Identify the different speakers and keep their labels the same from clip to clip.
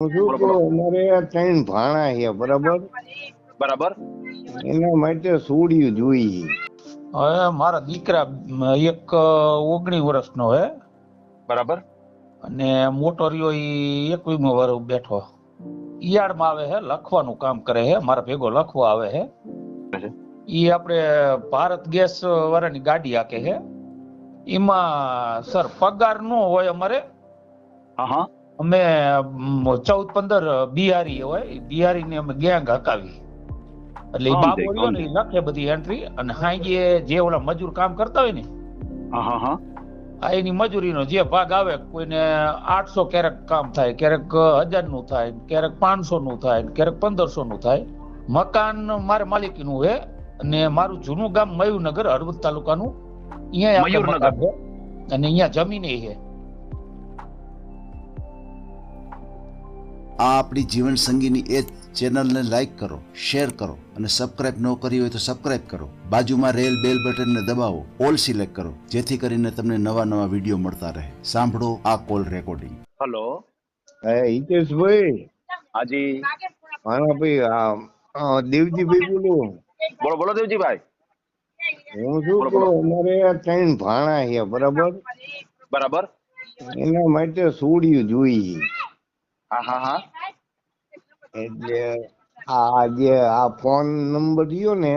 Speaker 1: હું શું
Speaker 2: બોલો
Speaker 1: કહું,
Speaker 2: બોલો.
Speaker 1: અમારે આ ત્રણ ભાણા છે બરાબર,
Speaker 2: બરાબર.
Speaker 1: એના માટે સોડિયું જોઈએ.
Speaker 3: હવે મારા દીકરા એક 19 વર્ષનો હે
Speaker 2: બરાબર.
Speaker 3: અને મોટો રહ્યો ઈ 21 વર્ષ બેઠો. ઈયાળમાં આવે હે, લખવાનું કામ કરે હે, મારા ભેગો લખવા આવે હે. ઈ આપણે ભારત ગેસ વાળાની ગાડી હાકે હે. એમાં સર પગાર નો હોય અમારે.
Speaker 2: હા હા.
Speaker 3: અમે 14-15 બિહારી હોય, બિહારી ને અમે ગેંગ હકાવી. એટલે ઈ બાબો રહ્યો ને ઈ લખે બધી એન્ટ્રી, અને હાંજે જે ઓલા મજૂર કામ કરતા હોય ને
Speaker 2: હા હા હા.
Speaker 3: આ એની મજૂરીનો જે ભાગ આવે, કોઈને 800 ક્યારેક કામ થાય, ક્યારેક 1000 નું થાય, ક્યારેક 500 નું થાય, ક્યારેક 1500 નું થાય. મકાન મારે માલિકીનું છે અને મારું જૂનું ગામ મયુરનગર, હળવદ તાલુકાનું. અહીંયા આપણે
Speaker 2: મયુરનગર.
Speaker 3: મકાન છે અને અહીંયા જમીન છે.
Speaker 4: આ આપણી જીવન સંગીની એ ચેનલને લાઈક કરો, શેર કરો અને સબસ્ક્રાઇબ ન કરી હોય તો સબસ્ક્રાઇબ કરો. બાજુમાં રેલ બેલ બટનને દબાવો, ઓલ સિલેક્ટ કરો, જેથી કરીને તમને નવા નવા વિડીયો મળતા રહે. સાંભળો આ કોલ રેકોર્ડિંગ.
Speaker 2: હેલો.
Speaker 1: હા હિતેશભાઈ,
Speaker 2: હાજી.
Speaker 1: મારા ભાઈ આ દેવજીભાઈ બોલું.
Speaker 2: બોલો બોલો દેવજીભાઈ.
Speaker 1: હું શું
Speaker 2: બોલો
Speaker 1: કહું,
Speaker 2: બોલો.
Speaker 1: અમારે આ ત્રણ ભાણા છે બરાબર,
Speaker 2: બરાબર.
Speaker 1: એના માટે સોડિયું જોઈએ.
Speaker 2: હા હા હા.
Speaker 1: એટલે આ જે આ ફોન નંબર રહ્યો ને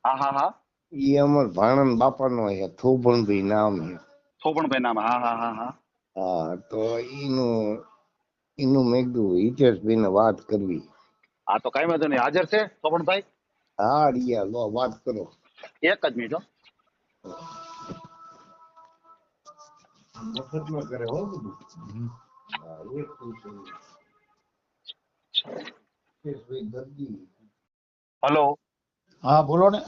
Speaker 2: હા હા હા.
Speaker 1: એ અમાર ભાણન બાપાનો છે, થોભણભાઈ નામ છે.
Speaker 2: થોપણભાઈ નામ. હા હા હા હા.
Speaker 1: હા, તો એનું એનું મેં કીધું હિતેશભાઈ ને વાત કરવી.
Speaker 2: હા તો કઈ વાંધો નહીં, હાજર છે થોપણભાઈ.
Speaker 1: હા રિયા, લો વાત કરો.
Speaker 2: એક જ મિનિટ હો.
Speaker 1: મફતમાં કરે હો બધું. હા, એક પૂછો. હિતેશભાઈ દર્દી.
Speaker 2: હેલો.
Speaker 3: હા બોલો ને.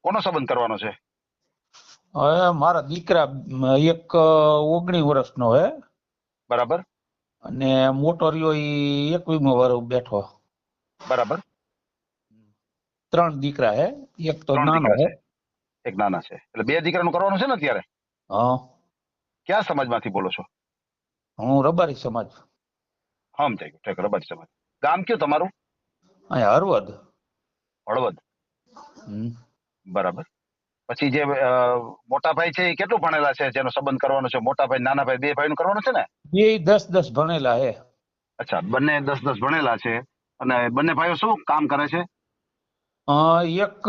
Speaker 2: કોનો સંબંધ કરવાનો છે?
Speaker 3: હવે મારા દીકરા એક 19 વર્ષનો હે
Speaker 2: બરાબર.
Speaker 3: અને મોટો રહ્યો ઈ 21 વર્ષ બેઠો.
Speaker 2: બરાબર.
Speaker 3: 3 દીકરા હે, એક તો
Speaker 2: 3
Speaker 3: નાનો
Speaker 2: દીકરા
Speaker 3: હે.
Speaker 2: છે, એક નાના છે, એટલે 2 દીકરાનું કરવાનું છે ને અત્યારે.
Speaker 3: હા,
Speaker 2: ક્યાં સમાજમાંથી બોલો છો?
Speaker 3: હું રબારી સમાજ,
Speaker 2: સમજાઈ ગયું, ઠીક, રબારી સમાજ. ગામ કયું તમારું?
Speaker 3: અહીંયા હળવદ.
Speaker 2: હળવદ.
Speaker 3: હમ.
Speaker 2: બરાબર. પછી જે મોટા ભાઈ છે એ કેટલું ભણેલા છે જેનો સંબંધ કરવાનો છે? મોટા ભાઈ નાના ભાઈ 2 ભાઈનું કરવાનું છે ને?
Speaker 3: બે 10-10 ભણેલા હે.
Speaker 2: અચ્છા, બંને 10-10 ભણેલા છે. અને બંને ભાઈઓ શું કામ કરે છે?
Speaker 3: એક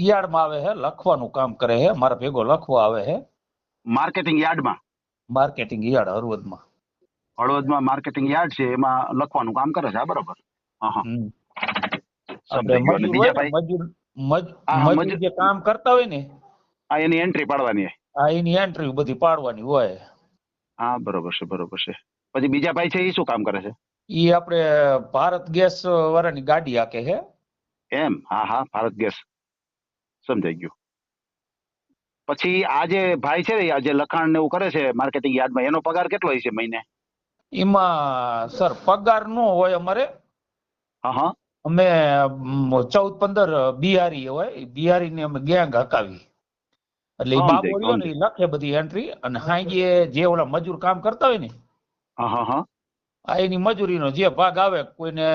Speaker 3: યાર્ડમાં આવે હે, લખવાનું કામ કરે હે, મારા ભેગો લખવા આવે હે.
Speaker 2: માર્કેટિંગ યાર્ડમાં.
Speaker 3: માર્કેટિંગ યાર્ડ હળવદમાં.
Speaker 2: હળવદમાં માર્કેટિંગ યાર્ડ છે, એમાં લખવાનું કામ કરે છે. હા, બરાબર. હા હા.
Speaker 3: હમ. આપણે
Speaker 2: સમજાઈ ગયું. અને
Speaker 3: મજૂર હોય
Speaker 2: બીજા
Speaker 3: ને,
Speaker 2: ભાઈ? હા હા,
Speaker 3: મજૂર જે કામ કરતા હોય ને,
Speaker 2: હા, એની એન્ટ્રી પાડવાની.
Speaker 3: આ એની એન્ટ્રી બધી પાડવાની હોય.
Speaker 2: હા, બરોબર છે, બરોબર છે. પછી બીજા ભાઈ છે એ શું કામ કરે છે?
Speaker 3: ઈ આપણે ભારત ગેસ વાળાની ગાડી હાકે છે.
Speaker 2: એમ? હા હા, ભારત ગેસ. સમજાઈ ગયું. પછી આ જે ભાઈ છે આ જે લખાણ ને એવું કરે છે માર્કેટિંગ યાર્ડમાં, એનો પગાર કેટલો હોય છે મહિને?
Speaker 3: એમાં સર પગાર નો હોય અમારે.
Speaker 2: હા હા.
Speaker 3: અમે 14-15 બિહારી હોય, બિહારી ને અમે ગેંગ હકાવી. એટલે ઈ બાબો
Speaker 2: સમજાઈ
Speaker 3: રહ્યો
Speaker 2: ગયું,
Speaker 3: ને
Speaker 2: સમજાઈ.
Speaker 3: ઈ લખે બધી એન્ટ્રી, અને હાંજે જે ઓલા મજૂર કામ કરતા હોય ને
Speaker 2: હા હા હા.
Speaker 3: આ એની મજૂરીનો જે ભાગ આવે, કોઈને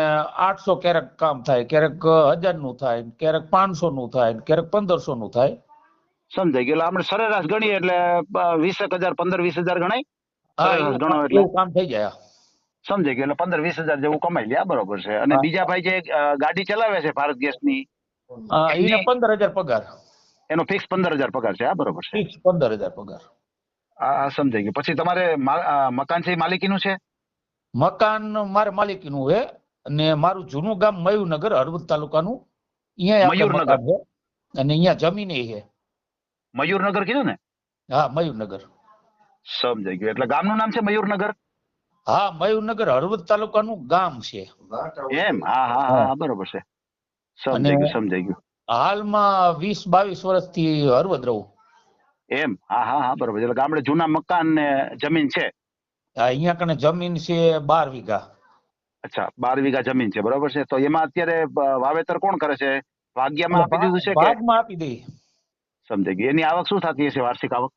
Speaker 3: 800 ક્યારેક કામ થાય, ક્યારેક 1000 નું થાય, ક્યારેક 500 નું થાય, ક્યારેક 1500 નું થાય.
Speaker 2: સમજાઈ ગયું. એટલે આપણે સરેરાશ ગણીએ એટલે 20,000, 15-20,000 ગણાય.
Speaker 3: હા,
Speaker 2: સરેરાશ ગણો એટલે
Speaker 3: એવું કામ થઈ જાય.
Speaker 2: સમજાઈ ગયું. એટલે 15-20,000 જેવું કમાઈ લે. બરોબર છે. અને
Speaker 3: હા,
Speaker 2: બીજા ભાઈ જે ગાડી ચલાવે છે ભારત ગેસની,
Speaker 3: એને
Speaker 2: એની
Speaker 3: 15,000 પગાર,
Speaker 2: એનો ફિક્સ 15,000 પગાર છે. હા, બરોબર છે.
Speaker 3: ફિક્સ 15,000 પગાર.
Speaker 2: આ સમજાઈ ગયું. પછી તમારે મકાન છે એ માલિકીનું છે?
Speaker 3: મકાન મારે માલિકીનું છે અને મારું જૂનું ગામ મયુરનગર, હળવદ તાલુકાનું. અહીંયા આપણે
Speaker 2: મયુરનગર.
Speaker 3: મકાન છે અને અહીંયા જમીન છે.
Speaker 2: મયુરનગર કીધું ને?
Speaker 3: હા, મયુરનગર.
Speaker 2: સમજાઈ ગયું. એટલે ગામનું નામ છે મયુરનગર?
Speaker 3: હા, મયુરનગર હળવદ તાલુકાનું ગામ છે.
Speaker 2: એમ? હા હા
Speaker 3: હા.
Speaker 2: હા, બરોબર છે.
Speaker 3: અને
Speaker 2: સમજાઈ ગયું, સમજાઈ ગયું.
Speaker 3: હાલમાં 20-22 વર્ષથી હળવદ રહું.
Speaker 2: એમ? હા હા હા, બરોબર. એટલે ગામડે જૂના મકાન ને જમીન છે?
Speaker 3: અહીંયા કને જમીન છે 12 વીઘા.
Speaker 2: અચ્છા, 12 વીઘા જમીન છે, બરોબર છે. તો એમાં અત્યારે વાવેતર કોણ કરે છે? ભાગ્યમાં
Speaker 3: એટલે
Speaker 2: આપી દીધું છે કે?
Speaker 3: ભાગમાં આપી દઈ.
Speaker 2: સમજાઈ ગયું. એની આવક શું થતી હશે, વાર્ષિક આવક?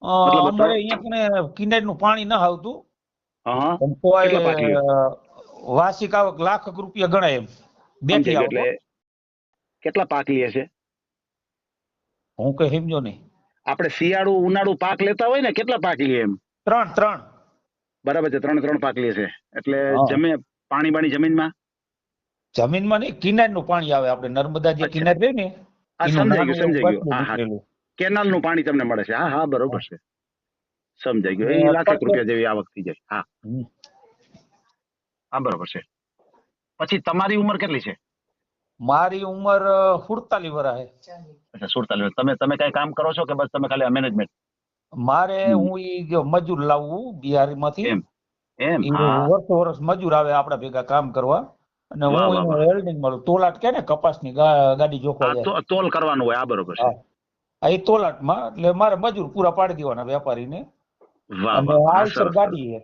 Speaker 2: મતલબ
Speaker 3: અમારે અહીંયા કને કિનારનું પાણી ના આવતું.
Speaker 2: હા
Speaker 3: પણ તોય
Speaker 2: કેટલા પાકલીઓ?
Speaker 3: વાર્ષિક આવક લાખ રૂપિયા ગણાય એમ બેઠી
Speaker 2: સમજાય
Speaker 3: આવક.
Speaker 2: એટલે કેટલા પાક લે છે?
Speaker 3: હું કઈ સમજો નહીં.
Speaker 2: આપણે શિયાળુ ઉનાળુ પાક લેતા હોય ને, કેટલા પાક લે એમ?
Speaker 3: 3
Speaker 2: બરાબર છે, 3 પાક લે છે. એટલે
Speaker 3: હા.
Speaker 2: પાણી બાણી જમીનમાં?
Speaker 3: જમીનમાં નહીં, કિનારનું પાણી આવે. આપણે નર્મદા જે
Speaker 2: અચ્છા.
Speaker 3: કિનાર રહે ને
Speaker 2: હા,
Speaker 3: એનું
Speaker 2: સમજાઈ
Speaker 3: નાનું
Speaker 2: ગયું, સમજાઈ ગયું.
Speaker 3: વચલું
Speaker 2: હા હા,
Speaker 3: નીકળેલું.
Speaker 2: કેનાલ નું પાણી તમને મળે છે. હા હા, બરોબર છે, સમજાઈ ગયું.
Speaker 3: અને
Speaker 2: એ લાખેક રૂપિયા જેવી આવક થઈ જાય. હા
Speaker 3: હમ.
Speaker 2: હા, બરોબર છે. પછી તમારી ઉંમર કેટલી છે?
Speaker 3: મારી ઉંમર 47 વર્ષ છે.
Speaker 2: અચ્છા, 47. તમે કઈ કામ કરો છો કે બસ તમે ખાલી મેનેજમેન્ટ?
Speaker 3: મારે હું ઈ જો મજૂર લાવવું બિહારમાંથી.
Speaker 2: એમ એમ.
Speaker 3: ઈ
Speaker 2: હા,
Speaker 3: વર્ષ મજૂર આવે આપડા ભેગા કામ કરવા, અને
Speaker 2: વાહ
Speaker 3: હું
Speaker 2: વાહ
Speaker 3: એને
Speaker 2: વાહ.
Speaker 3: વેલ્ડિંગ મળું. તોલાટ કે ને કપાસની ગાડી જોખવા
Speaker 2: હા,
Speaker 3: જાય.
Speaker 2: તોલ કરવાનું હોય. આ બરોબર છે.
Speaker 3: હા, એ તોલાટમાં એટલે મારે મજૂર પૂરા પાડી દેવાના વેપારીને.
Speaker 2: વાહ
Speaker 3: અને
Speaker 2: વાહ વાહ. હા,
Speaker 3: આઈસર
Speaker 2: સરસ સરસ
Speaker 3: ગાડી છે.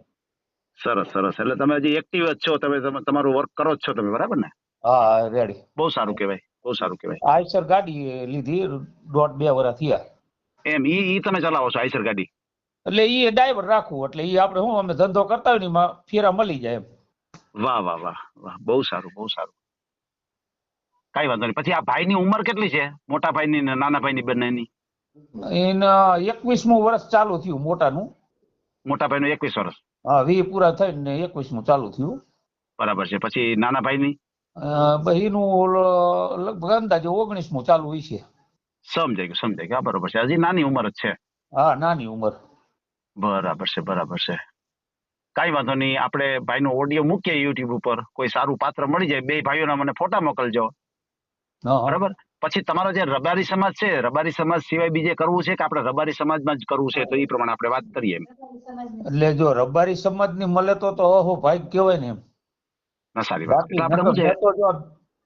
Speaker 2: સરસ સરસ. એટલે તમે હજી એક્ટિવ જ છો, તમારું વર્ક કરો જ છો તમે, બરાબર ને?
Speaker 3: હા, રેડી.
Speaker 2: બહુ સારું કહેવાય, બહુ સારું કહેવાય.
Speaker 3: આઈસર ગાડી લીધી 1.5-2 વર્ષ થયા.
Speaker 2: એમ ઈ તમે ચલાવો છો આઈસર ગાડી?
Speaker 3: એટલે ઈ ડ્રાઈવર રાખવું, એટલે ઈ આપણે શું અમે ધંધો કરતા હોય ને એમાં ફેરા મળી જાય એમ.
Speaker 2: વાહ વાહ વાહ વાહ, બહુ સારું, બહુ સારું. કઈ વાંધો નહીં. પછી આ ભાઈની ઉંમર કેટલી છે, મોટા ભાઈની ને નાના ભાઈની બંનેની?
Speaker 3: એના 21મું વર્ષ ચાલુ થયું મોટાનું.
Speaker 2: મોટા ભાઈનું 21 વર્ષ.
Speaker 3: હા, 20 પૂરા થઈને 21મું ચાલુ થયું.
Speaker 2: બરાબર છે. પછી નાના ભાઈની?
Speaker 3: એનું લગભગ અંદાજે 19મું ચાલુ હોય છે.
Speaker 2: સમજાઈ ગયું, સમજાઈ ગયું. હા, બરોબર છે. હજી નાની ઉંમર જ છે.
Speaker 3: હા, નાની ઉંમર.
Speaker 2: બરાબર છે, બરાબર છે. કઈ વાંધો નહીં. આપણે ભાઈનો ઓડિયો મૂકીએ યુટ્યુબ ઉપર. કોઈ સારું પાત્ર મળી જાય, બે ભાઈઓના મને ફોટા મોકલજો,
Speaker 3: હા, હા.
Speaker 2: બરાબર? પછી તમારો જે રબારી સમાજ છે, રબારી સમાજ સિવાય બીજે કરવું છે કે આપણે રબારી સમાજમાં જ કરવું છે? તો એ પ્રમાણે આપણે વાત કરીએ એમ.
Speaker 3: એટલે જો રબારી સમાજની મળે તો અહો ભાઈ કહેવાય ને એમ.
Speaker 2: ના, સારી વાત.
Speaker 3: બાકી
Speaker 2: એટલે આપણે શું છે?
Speaker 3: નકર તો જો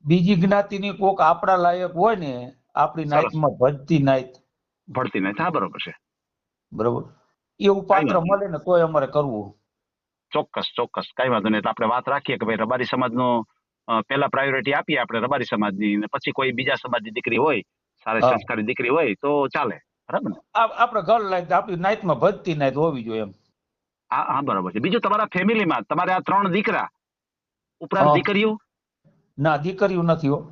Speaker 3: બીજી જ્ઞાતિની કોક આપણા લાયક હોય ને, આપણી
Speaker 2: સરસ.
Speaker 3: નાઈતમાં ભજતી નાઈત,
Speaker 2: ભળતી નહીં. હા, બરોબર છે.
Speaker 3: બરોબર, એવું
Speaker 2: કઈ
Speaker 3: પાત્ર
Speaker 2: વાંધો નહીં.
Speaker 3: મળે ને તોય અમારે કરવું.
Speaker 2: ચોક્કસ ચોક્કસ, કઈ વાંધો નહીં. એટલે આપણે વાત રાખીએ કે ભાઈ રબારી સમાજનો પહેલા પ્રાયોરિટી આપીએ આપણે રબારી સમાજની, ને પછી કોઈ બીજા સમાજની દીકરી હોય, સારી
Speaker 3: હા,
Speaker 2: સંસ્કારી દીકરી હોય તો ચાલે, બરાબર ને?
Speaker 3: આપણે ઘર લાયક આપણી નાઈતમાં ભજતી નાઈત હોવી જોઈએ એમ.
Speaker 2: હા હા, બરોબર છે. બીજું તમારા ફેમિલીમાં તમારે આ 3 દીકરા ઉપરાંત
Speaker 3: હા.
Speaker 2: દીકરીઓ?
Speaker 3: ના, દીકરીઓ નથી હો.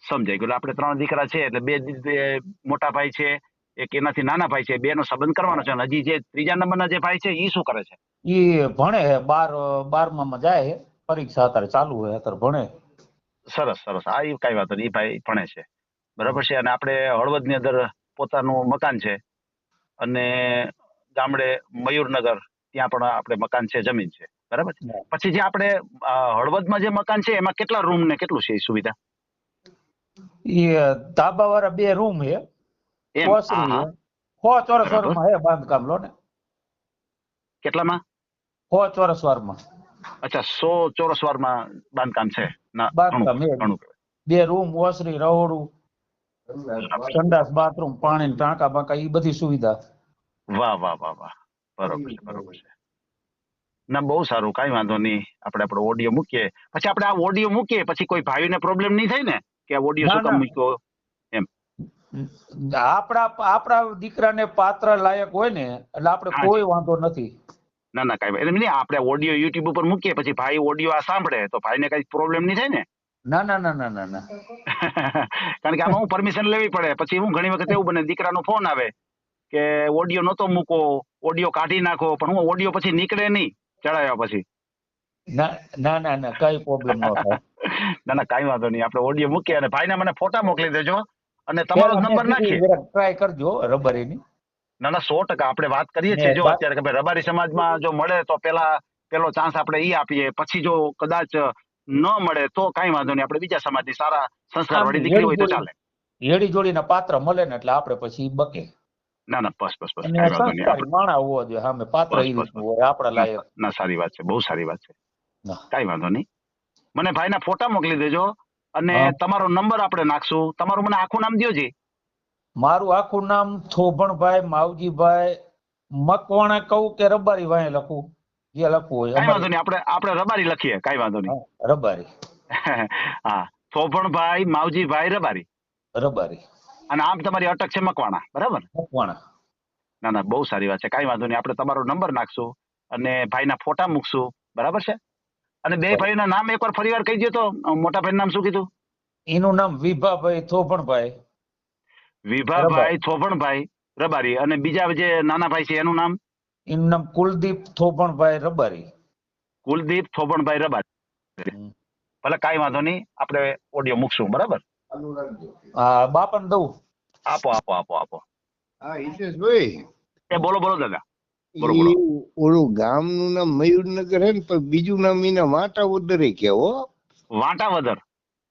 Speaker 2: સમજાઈ ગયું. એટલે આપણે 3 દીકરા છે, એટલે બે મોટા ભાઈ છે, એક એનાથી નાના ભાઈ છે, 2નો સંબંધ કરવાનો છે. અને હજી જે 3જા નંબરના જે ભાઈ છે એ શું કરે છે?
Speaker 3: ઈ ભણે હે, 12માં જાય હે. પરીક્ષા અત્યારે ચાલુ હે, અત્યારે ભણે.
Speaker 2: સરસ સરસ. હા, એ કઈ વાંધો નહીં. એ ભાઈ ભણે છે, બરાબર છે. અને આપણે હળવદની અંદર પોતાનું મકાન છે, અને ગામડે મયુરનગર ત્યાં પણ આપણે મકાન છે, જમીન છે, બરાબર છે. પછી જે આપણે હળવદમાં જે મકાન છે એમાં કેટલા રૂમ ને કેટલું છે એ સુવિધા?
Speaker 3: ઈ ધાબા વાળા 2 રૂમ હે,
Speaker 2: એમ. હા
Speaker 3: ઓસરી
Speaker 2: હા,
Speaker 3: હે. 100 ચોરસ
Speaker 2: બરાબર.
Speaker 3: વારમાં હે બાંધકામ લો ને.
Speaker 2: કેટલામાં?
Speaker 3: 100 ચોરસ વારમાં
Speaker 2: અચ્છા, 100 ચોરસ વારમાં બાંધકામ છે. ના, ઘણું
Speaker 3: બાંધકામ હે.
Speaker 2: કહેવાય, ઘણું કહેવાય.
Speaker 3: 2 રૂમ, ઓસરી, રહોડું,
Speaker 2: બરાબર છે.
Speaker 3: સંડાસ, બાથરૂમ, પાણી, ટાંકા બાંકા ઈ બધી સુવિધા.
Speaker 2: વાહ વાહ વાહ વાહ, બરોબર છે, બરોબર છે. ના, બહુ સારું. કઈ વાંધો નહીં. આપણો ઓડિયો મૂકીએ. પછી આપણે આ ઓડિયો મૂકીએ પછી કોઈ ભાઈને પ્રોબ્લેમ નહીં થાય ને કે આ ઓડિયો
Speaker 3: ના,
Speaker 2: શું કામ
Speaker 3: ના,
Speaker 2: મૂક્યો? એમ.
Speaker 3: આપણા દીકરાને પાત્ર લાયક હોય ને એટલે આપણે
Speaker 2: હા જી.
Speaker 3: કોઈ વાંધો નથી.
Speaker 2: ના ના, કઈ એટલે નહીં. આપણે ઓડિયો યુટ્યુબ ઉપર મૂકીએ પછી ભાઈ ઓડિયો આ સાંભળે તો ભાઈને કઈ પ્રોબ્લેમ નહીં થાય ને?
Speaker 3: ના, ના, ના, ના, ના, ના.
Speaker 2: કારણ કે આમાં હું પરમિશન લેવી પડે. પછી હું ઘણી વખત એવું બને, દીકરાનો ફોન આવે કે ઓડિયો નહોતો મૂકો, ઓડિયો કાઢી નાખો, પણ હું ઓડિયો પછી નીકળે નહીં ચડાવ્યા પછી.
Speaker 3: ના, ના, ના, ના, કઈ પ્રોબ્લેમ ન થાય.
Speaker 2: ના ના, કઈ વાંધો નહીં. આપણે ઓડિયો મૂકીએ અને ભાઈને મને ફોટા મોકલી દેજો અને તમારો જ
Speaker 3: પેલા મેં
Speaker 2: નંબર
Speaker 3: કીધું
Speaker 2: નાખીએ.
Speaker 3: જરાક ટ્રાય કરજો રબરીની.
Speaker 2: ના ના, 100% આપણે વાત કરીએ
Speaker 3: ને
Speaker 2: છીએ. જો અત્યારે કે ભાઈ રબારી સમાજમાં જો મળે તો પેલો ચાન્સ આપણે ઈ આપીએ. પછી જો કદાચ ન મળે તો કઈ વાંધો નહીં, આપણે બીજા સમાજની સારા સંસ્કાર
Speaker 3: આમ
Speaker 2: વાળી દીકરી હોય તો ચાલે.
Speaker 3: હેડી જોડીના પાત્ર મળે ને એટલે આપણે પછી બકે.
Speaker 2: ના ના, બસ બસ બસ,
Speaker 3: અને
Speaker 2: કઈ વાંધો નહીં.
Speaker 3: સંસ્કારી માણસ હોવો જોઈએ સામે, પાત્ર
Speaker 2: બસ
Speaker 3: એ
Speaker 2: બસ
Speaker 3: રીતનું
Speaker 2: બસ.
Speaker 3: હોય આપણા
Speaker 2: ના
Speaker 3: લાયક.
Speaker 2: ના, સારી વાત છે, બહુ સારી વાત છે.
Speaker 3: ના.
Speaker 2: કઈ વાંધો નહીં. મને ભાઈના ફોટા મોકલી દેજો અને
Speaker 3: હા.
Speaker 2: તમારો નંબર આપણે નાખશું. તમારું મને આખું નામ દ્યો જી.
Speaker 3: મારું આખું નામ થોભણભાઈ માવજીભાઈ મકવાણા કહું કે રબારી વાંહે લખું, જે લખવું હોય
Speaker 2: કઈ વાંધો
Speaker 3: અમારી.
Speaker 2: નહીં, આપણે રબારી લખીએ, કઈ વાંધો નહીં.
Speaker 3: હા, રબારી.
Speaker 2: હા, સોભણભાઈ માવજીભાઈ રબારી.
Speaker 3: રબારી.
Speaker 2: અને આમ તમારી અટક છે મકવાણા, બરાબર?
Speaker 3: મકવાણા.
Speaker 2: ના ના, બહુ સારી વાત છે. કઈ વાંધો નહીં. આપણે તમારો નંબર નાખશું અને ભાઈના ફોટા મૂકશું, બરાબર છે? અને બે ભાઈના નામ એકવાર ફરીવાર કહી દો તો. મોટા ભાઈનું નામ શું કીધું?
Speaker 3: એનું નામ વિભાભાઈ થોભણભાઈ
Speaker 2: વિભાભાઈ થોભણભાઈ રબારી. અને બીજા જે નાના ભાઈ છે એનું નામ?
Speaker 3: એનું નામ કુલદીપ થોભણભાઈ રબારી.
Speaker 2: કુલદીપ થોભણભાઈ રબારી. ભલે કાંઈ વાંધો નહીં, આપણે ઓડિયો મૂકશું, બરાબર?
Speaker 1: ચાલુ રાખજો.
Speaker 3: હા, બાપાને દઉં.
Speaker 2: આપો.
Speaker 1: હા હિતેશભાઈ,
Speaker 2: એ બોલો દાદા. બોલો.
Speaker 1: ઓલું ગામનું નામ મયુરનગર હે ને, પણ બીજું નામ એના વાટાવદરે કે હો.
Speaker 2: વાંટાવદર.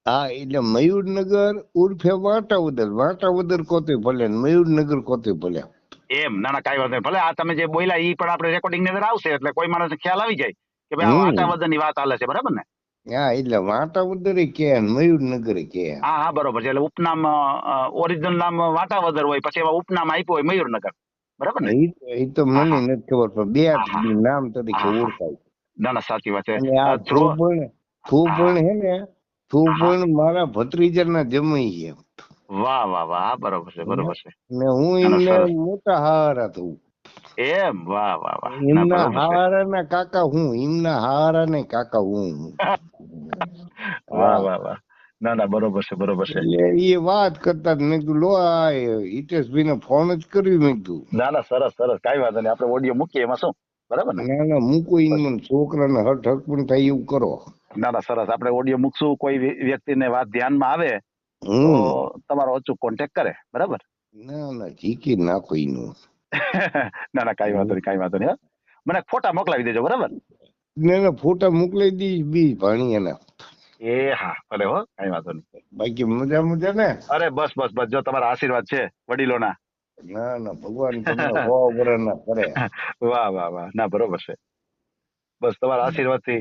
Speaker 1: હા, એટલે મયુરનગર ઉર્ફે વાટાવદર કોતે ભલે ને મયુરનગર કોતે ભલે.
Speaker 2: એમ? ના કાંઈ વાંધો નહીં. ભલે આ તમે જે બોલ્યા ઈ પણ આપણે રેકોર્ડિંગ ની અંદર આવશે, એટલે કોઈ માણસ ખ્યાલ આવી જાય કે ભાઈ આ વાંટાવદર ની વાત હાલે છે, બરાબર ને?
Speaker 1: હા, એટલે વાટાવદરે કે ને મયુરનગર કે.
Speaker 2: હા, બરોબર છે. એટલે ઉપનામ ઓરિજિનલ નામ વાંટાવદર હોય, પછી એમાં ઉપનામ આપ્યું હોય મયુરનગર, બરાબર ને?
Speaker 1: એ તો મને નથી ખબર, પણ બે નામ તરીકે ઓળખાય.
Speaker 2: ના સાચી વાત છે.
Speaker 1: અને આ થોભણ હે ને, થોભણ મારા ભત્રીજાના જમાઈ છે.
Speaker 2: વાહ. હા, બરોબર છે.
Speaker 1: ને હું એમને મોટા હારા થયું.
Speaker 2: એમ? વાહ.
Speaker 1: એમના હારાના કાકા હું, એમના હારાના કાકા હું.
Speaker 2: વાહ. ના બરોબર છે.
Speaker 1: એટલે એ વાત કરતા મેં કીધું લો આ હિતેશભાઈ ને ફોન જ કર્યું. મેં કીધું
Speaker 2: ના સરસ. કાંઈ વાંધો નહીં, આપણે ઓડિયો મૂકીએ, એમાં શું, બરાબર ને?
Speaker 1: ના મૂકો એને, છોકરાને હટ પણ થાય એવું કરો.
Speaker 2: ના સરસ. આપણે ઓડિયો મૂકશું. કોઈ વ્યક્તિને વાત ધ્યાનમાં આવે તો તમારો અચૂક કોન્ટેક્ટ કરે, બરાબર?
Speaker 1: ના ચીકી નાખો એનું.
Speaker 2: ના કાંઈ વાંધો નહીં. મને ફોટા મોકલાવી દેજો, બરાબર?
Speaker 1: ના ફોટા મોકલાવી દઈશ બી ભાણી એના.
Speaker 2: એ હા, ભલે હો, કાંઈ વાંધો નહીં.
Speaker 1: બાકી મજા ને?
Speaker 2: અરે બસ. જો તમારા આશીર્વાદ છે વડીલોના.
Speaker 1: ના ભગવાન તમને સો વર્ષના કરે.
Speaker 2: વાહ. ના બરોબર છે. બસ તમારા આશીર્વાદથી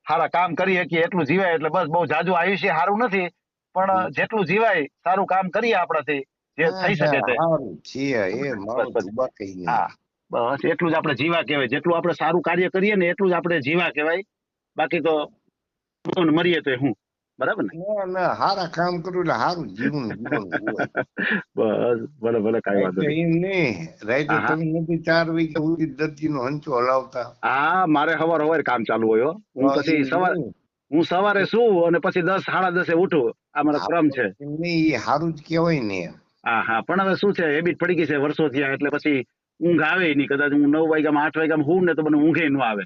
Speaker 2: સારા કામ કરી શકીએ એટલું જીવાય. એટલે બસ બહુ જાજુ આયુષ્ય સારું નથી, પણ જેટલું જીવાય સારું કામ કરીએ આપણાથી જે થઈ શકે તે. હા, બસ એટલું જ આપણે જીવા કહેવાય. જેટલું આપણે સારું કાર્ય કરીએ ને એટલું જ આપણે જીવા કહેવાય. બાકી તો મરીએ તો હું, બરાબર ને?
Speaker 1: ના સારા કામ કરું એટલે સારું જીવન.
Speaker 2: બસ ભલે કાંઈ વાંધો નહીં.
Speaker 1: એમ નહીં રાઈતે તમે નથી 4 વાગ્યા સુધી દર્દીનો હંચો હલાવતા?
Speaker 2: હા, મારે સવારે કામ ચાલુ હોય. હું સવારે શું અને પછી 10 સાડા 10 ઉઠું. આ મારો ક્રમ છે.
Speaker 1: એ સારું જ કેવાય ને.
Speaker 2: હા, પણ હવે શું છે, હેબિટ પડી ગઈ છે વર્ષો થયા, એટલે પછી ઊંઘ આવે નહીં. કદાચ હું 9 વાગ્યામાં 8 વાગ્યામાં હું ને તો મને ઊંઘે ન આવે,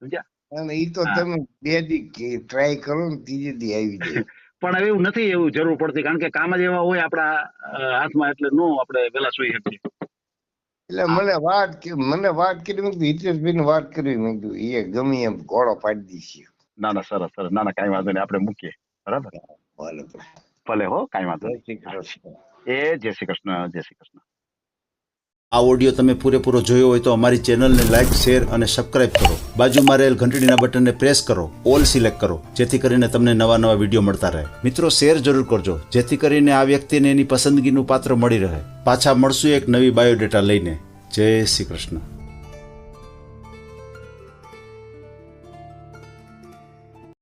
Speaker 2: સમજ્યા?
Speaker 1: એ તો તમે 2 દી ટ્રાય કરો ને, 3 દી આવી જાય.
Speaker 2: પણ હવે એવું નથી, એવું જરૂર પડતી, કારણ કે કામ જ એવા હોય આપણા હાથમાં, એટલે નો આપણે વેલા સુઈ શકીએ.
Speaker 1: એટલે મને વાત કરી, મેં હિતેશભાઈ ને વાત કરી, મેં કીધું એ ગમે એમ ઘોડો પાડી દીધી.
Speaker 2: ના સરસ. ના કાંઈ વાંધો નહીં, આપણે મૂકીએ, બરાબર? ભલે હો, કાંઈ વાંધો નહીં. જય શ્રી કૃષ્ણ.
Speaker 4: આ ઓડિયો તમે પૂરેપૂરો જોયો હોય તો અમારી ચેનલને લાઇક, શેર અને સબસ્ક્રાઇબ કરો. બાજુમાં રહેલ ઘંટડીના બટનને પ્રેસ કરો, ઓલ સિલેક્ટ કરો, જેથી કરીને તમને નવા વિડીયો મળતા રહે. મિત્રો, શેર જરૂર કરજો, જેથી કરીને આ વ્યક્તિને એની પસંદગીનું પાત્ર મળી રહે. પાછા મળશું એક નવી બાયોડેટા લઈને. જય શ્રી કૃષ્ણ.